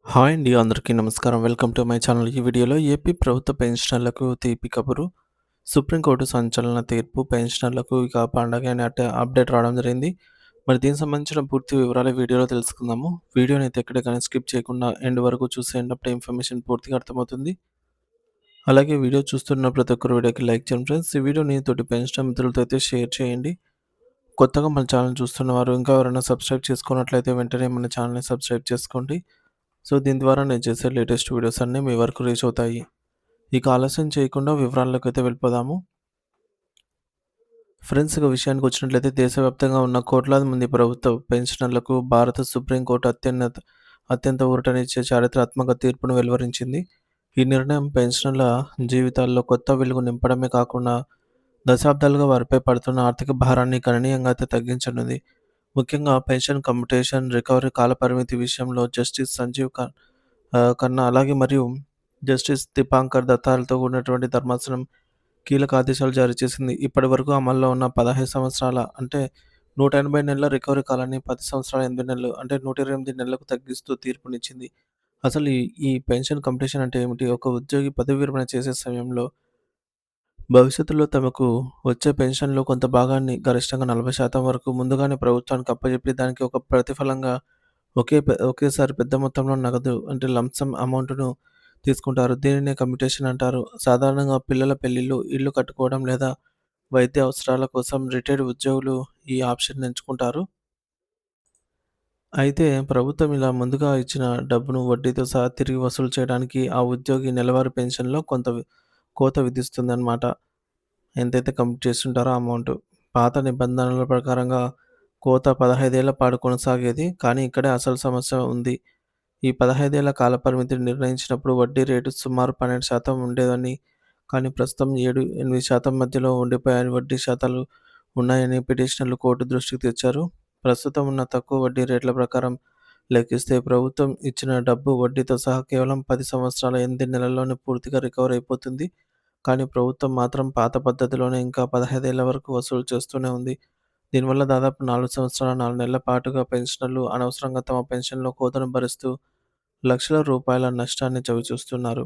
Hi అండి. అందరికీ నమస్కారం. Welcome to my channel. ఈ వీడియోలో ఏపీ ప్రభుత్వ పెన్షనర్లకు తీపి కబురు. సుప్రీంకోర్టు సంచలన తీర్పు. పెన్షనర్లకు ఇక పండగ అని అప్డేట్ రావడం జరిగింది. మరి దీనికి సంబంధించిన పూర్తి వివరాలు ఈ వీడియోలో తెలుసుకుందాము. వీడియోని అయితే ఎక్కడ కానీ స్కిప్ చేయకుండా ఎండ్ వరకు చూసేయండి. అప్పుడే ఇన్ఫర్మేషన్ పూర్తిగా అర్థమవుతుంది. అలాగే వీడియో చూస్తున్న ప్రతి ఒక్కరు వీడియోకి లైక్ చేయండి ఫ్రెండ్స్. ఈ వీడియోని తోటి పెన్షనర్ మిత్రులతో అయితే షేర్ చేయండి. కొత్తగా మన ఛానల్ చూస్తున్న వారు ఇంకా ఎవరైనా సబ్స్క్రైబ్ చేసుకున్నట్లయితే వెంటనే మన ఛానల్ని సబ్స్క్రైబ్ చేసుకోండి. సో దీని ద్వారా నేను చేసే లేటెస్ట్ వీడియోస్ అన్నీ మీ వరకు రీచ్ అవుతాయి. ఇక ఆలస్యం చేయకుండా వివరాల్లోకి అయితే వెళ్ళిపోదాము. ఫ్రెండ్స్, ఇక విషయానికి వచ్చినట్లయితే దేశవ్యాప్తంగా ఉన్న కోట్లాది మంది ప్రభుత్వ పెన్షనర్లకు భారత సుప్రీంకోర్టు అత్యంత ఊరటనిచ్చే చారిత్రాత్మక తీర్పును వెలువరించింది. ఈ నిర్ణయం పెన్షనర్ల జీవితాల్లో కొత్త వెలుగు నింపడమే కాకుండా దశాబ్దాలుగా వారిపై పడుతున్న ఆర్థిక భారాన్ని గణనీయంగా అయితే తగ్గించనుంది. ముఖ్యంగా పెన్షన్ కంప్యూటేషన్ రికవరీ కాలపరిమితి విషయంలో జస్టిస్ ఖన్నా అలాగే మరియు జస్టిస్ దీపాంకర్ దత్తాలతో కూడినటువంటి ధర్మాసనం కీలక ఆదేశాలు జారీ చేసింది. ఇప్పటివరకు అమల్లో ఉన్న 15 సంవత్సరాల అంటే 180 నెలల రికవరీ కాలాన్ని 10 సంవత్సరాల 8 నెలలు అంటే 128 నెలలకు తగ్గిస్తూ తీర్పునిచ్చింది. అసలు ఈ పెన్షన్ కంప్యూటేషన్ అంటే ఏమిటి? ఒక ఉద్యోగి పదవి విరమణ చేసే సమయంలో భవిష్యత్తులో తమకు వచ్చే పెన్షన్‌లో కొంత భాగాన్ని గరిష్టంగా 40% వరకు ముందుగానే ప్రభుత్వానికి అప్పజెప్పి దానికి ఒక ప్రతిఫలంగా ఒకేసారి పెద్ద మొత్తంలో నగదు అంటే లంప్ సమ్ అమౌంట్‌ను తీసుకుంటారు. దీనినే కమ్యుటేషన్ అంటారు. సాధారణంగా పిల్లల పెళ్ళిళ్ళు, ఇల్లు కట్టుకోవడం లేదా వైద్య అవసరాల కోసం రిటైర్డ్ ఉద్యోగులు ఈ ఆప్షన్‌ని ఎంచుకుంటారు. అయితే ప్రభుత్వం ఇలా ముందుగా ఇచ్చిన డబ్బును వడ్డీతో సహా తిరిగి వసూలు చేయడానికి ఆ ఉద్యోగి నెలవారీ పెన్షన్‌లో కోత విధిస్తుందన్నమాట. ఎంతైతే కంప్లీట్ చేస్తుంటారో ఆ అమౌంట్. పాత నిబంధనల ప్రకారంగా కోత 15 ఏళ్ల పాటు కొనసాగేది. కానీ ఇక్కడే అసలు సమస్య ఉంది. ఈ 15 ఏళ్ల కాలపరిమితిని నిర్ణయించినప్పుడు వడ్డీ రేటు సుమారు 12% ఉండేదని, కానీ ప్రస్తుతం 7-8% మధ్యలో ఉండిపోయాయని వడ్డీ శాతాలు ఉన్నాయని పిటిషనర్లు కోర్టు దృష్టికి తెచ్చారు. ప్రస్తుతం ఉన్న తక్కువ వడ్డీ రేట్ల ప్రకారం లెక్కిస్తే ప్రభుత్వం ఇచ్చిన డబ్బు వడ్డీతో సహా కేవలం 10 సంవత్సరాల 8 నెలల్లోనే పూర్తిగా రికవర్ అయిపోతుంది. కానీ ప్రభుత్వం మాత్రం పాత పద్ధతిలోనే ఇంకా 15 ఏళ్ల వరకు వసూలు చేస్తూనే ఉంది. దీనివల్ల దాదాపు 4 సంవత్సరాల 4 నెలల పాటుగా పెన్షనర్లు అనవసరంగా తమ పెన్షన్‌లో కోతను భరిస్తూ లక్షల రూపాయల నష్టాన్ని చవిచూస్తున్నారు.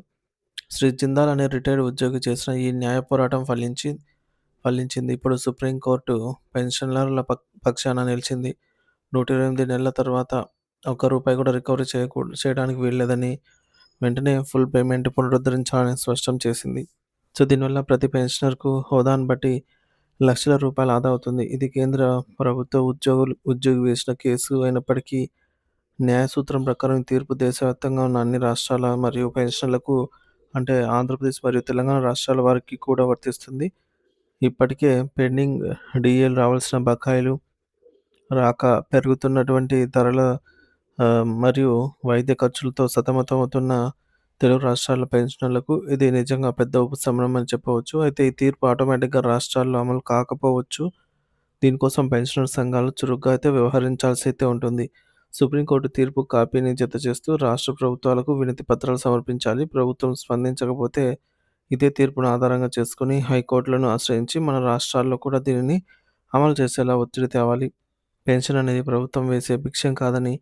శ్రీ జిందాల్ అనే రిటైర్డ్ ఉద్యోగి చేసిన ఈ న్యాయ పోరాటం ఫలించింది. ఇప్పుడు సుప్రీంకోర్టు పెన్షనర్ల పక్షాన నిలిచింది. 128 నెలల తర్వాత ఒక్క రూపాయి కూడా రికవరీ చేయడానికి వీల్లేదని, వెంటనే ఫుల్ పేమెంట్ పునరుద్ధరించాలని స్పష్టం చేసింది. సో, దీనివల్ల ప్రతి పెన్షనర్‌కు హోదాను బట్టి లక్షల రూపాయలు ఆదా అవుతుంది. ఇది కేంద్ర ప్రభుత్వ ఉద్యోగి వేసిన కేసు అయినప్పటికీ న్యాయ సూత్రం ప్రకారం ఈ తీర్పు దేశవ్యాప్తంగా ఉన్న అన్ని రాష్ట్రాల మరియు పెన్షనర్లకు అంటే ఆంధ్రప్రదేశ్ మరియు తెలంగాణ రాష్ట్రాల వారికి కూడా వర్తిస్తుంది. ఇప్పటికే పెండింగ్ డీఏలు రావాల్సిన బకాయిలు రాక పెరుగుతున్నటువంటి ధరల మరియు వైద్య ఖర్చులతో సతమతమవుతున్న తెలుగు రాష్ట్రాల పెన్షనర్లకు ఇది నిజంగా పెద్ద ఉపశమనం అని చెప్పవచ్చు. అయితే ఈ తీర్పు ఆటోమేటిక్‌గా రాష్ట్రాల్లో అమలు కాకపోవచ్చు. దీనికోసం పెన్షనర్ సంఘాలు చురుగ్గా అయితే వ్యవహరించాల్సి అయితే ఉంటుంది. సుప్రీంకోర్టు తీర్పు కాపీని జతచేస్తూ రాష్ట్ర ప్రభుత్వాలకు వినతి పత్రాలు సమర్పించాలి. ప్రభుత్వం స్పందించకపోతే ఇదే తీర్పును ఆధారంగా చేసుకొని హైకోర్టులను ఆశ్రయించి మన రాష్ట్రాల్లో కూడా దీనిని అమలు చేసేలా ఒత్తిడి తేవాలి. పెన్షన్ అనేది ప్రభుత్వం వేసే భిక్షం కాదని,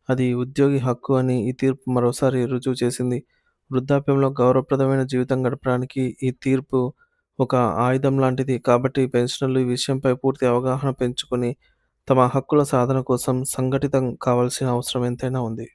అది ఉద్యోగి హక్కు అని ఈ తీర్పు మరోసారి రుజువు చేసింది. వృద్ధాప్యంలో గౌరవప్రదమైన జీవితం గడపడానికి ఈ తీర్పు ఒక ఆయుధం లాంటిది. కాబట్టి పెన్షనర్లు ఈ విషయంపై పూర్తి అవగాహన పెంచుకొని తమ హక్కుల సాధన కోసం సంఘటితం కావాల్సిన అవసరం ఎంతైనా ఉంది.